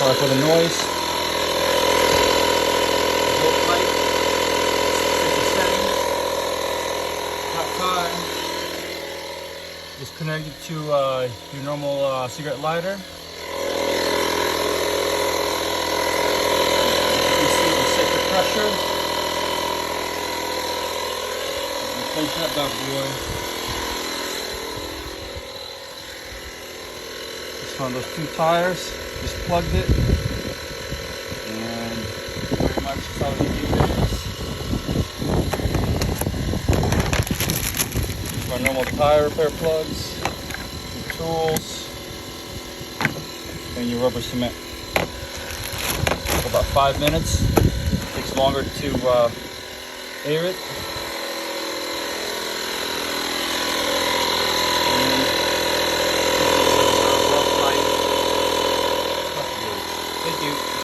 Sorry for the noise. Vaclife. Set the settings. Hot tire. Just connect it to your normal cigarette lighter. You see the set the pressure. Replace that bad boy. Just found those two tires. Just plugged it, and pretty much that's all you do is my normal tire repair plugs, your tools, and your rubber cement. For about 5 minutes. It takes longer to air it. Thank you.